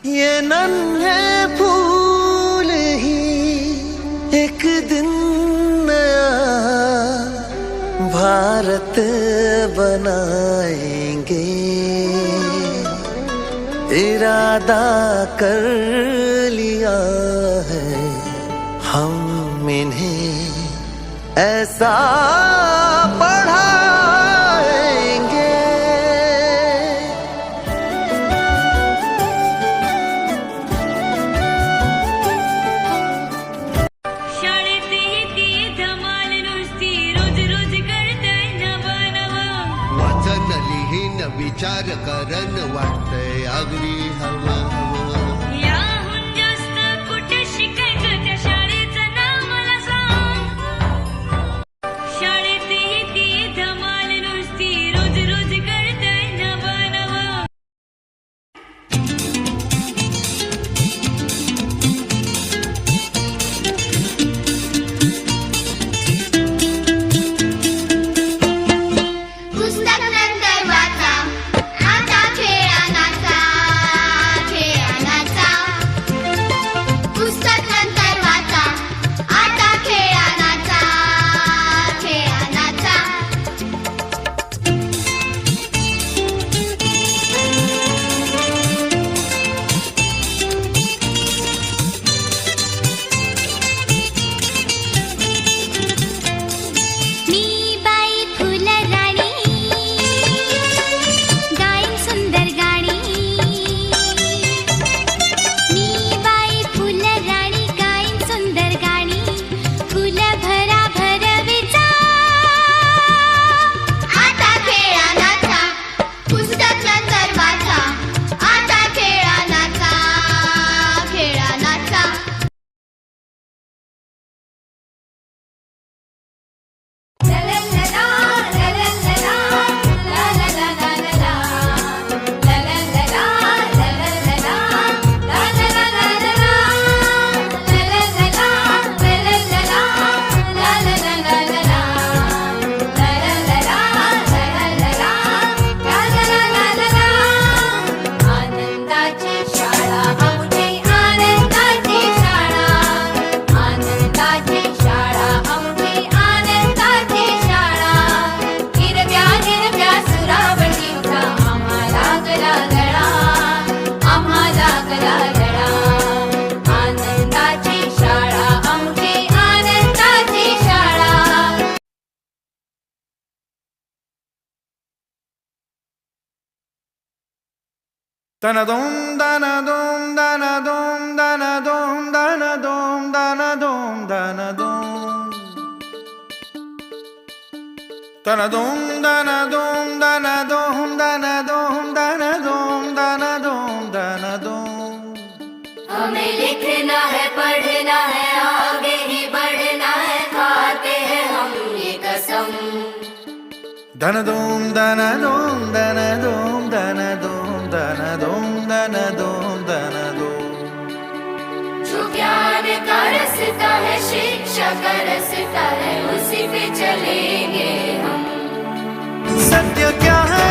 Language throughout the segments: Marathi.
ये नन्हे फूल ही एक दिन नया भारत बनाएंगे। इरादा कर लिया है हम इन्हें ऐसा पढ़ाएंगे। शाळेत येते धमाल नुसती, रोज रोज करतय नवं नवं. वाचन लिहीन विचार करन वाटतंय अगदी हवं हवं. याहून जास्त कुठे शिकायचं त्या शाळेचं नाव मला सांग. शाळेत येते धमाल नुसती, रोज रोज करतय नवं नवं. पुस्तक नंतर वाचा, आता खेळानाचा, खेळानाचा. पुस्तक नंतर वाचा, आता खेळानाचा, खेळानाचा. मी बाई फुलराणी, गाईन सुंदर गाणी. मी बाई फुलराणी, गाईन सुंदर गाणी. फुल भरा भरविचा, आता खेळानाचा. पुस्तक नंतर वाचा, आता खेळानाचा, खेळानाचा. आनंदाची शाळा आमची, आनंदाची शाळा. आनंदाची शाळा आमची, आनंदाची शाळा. हिरव्या हिरव्या सुरावटीचा आम्हाला गला गळा, आम्हाला गला गळा. आनंदाची शाळा आमची, आनंदाची शाळा. Danadom, danadom, danadom, danadom, danadom, danadom, danadom. Danadom, danadom, danadom, danadom, danadom, danadom, danadom. हमें लिखना है, पढ़ना है, आगे ही बढ़ना है, खाते हैं हम ये कसम. Danadom, danadom, danadom, danadom, danadom, danadom, danadom. जो ज्ञान का रास्ता है, शिक्षा का रास्ता है, उसी पे चलेंगे हम. सत्य क्या है?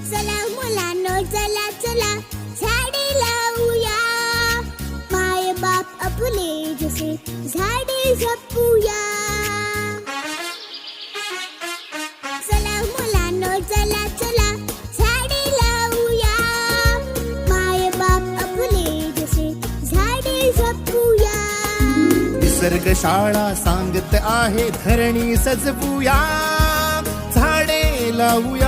चला मुलांनो, चला चला झाडे लावूया. माय बाप आपले जसे झाडे जपूया. चला मुलांनो, चला चला झाडे लावूया. माय बाप आपले जसे झाडे जपूया. निसर्ग शाळा सांगत आहे धरणी सजवूया. झाडे लावूया,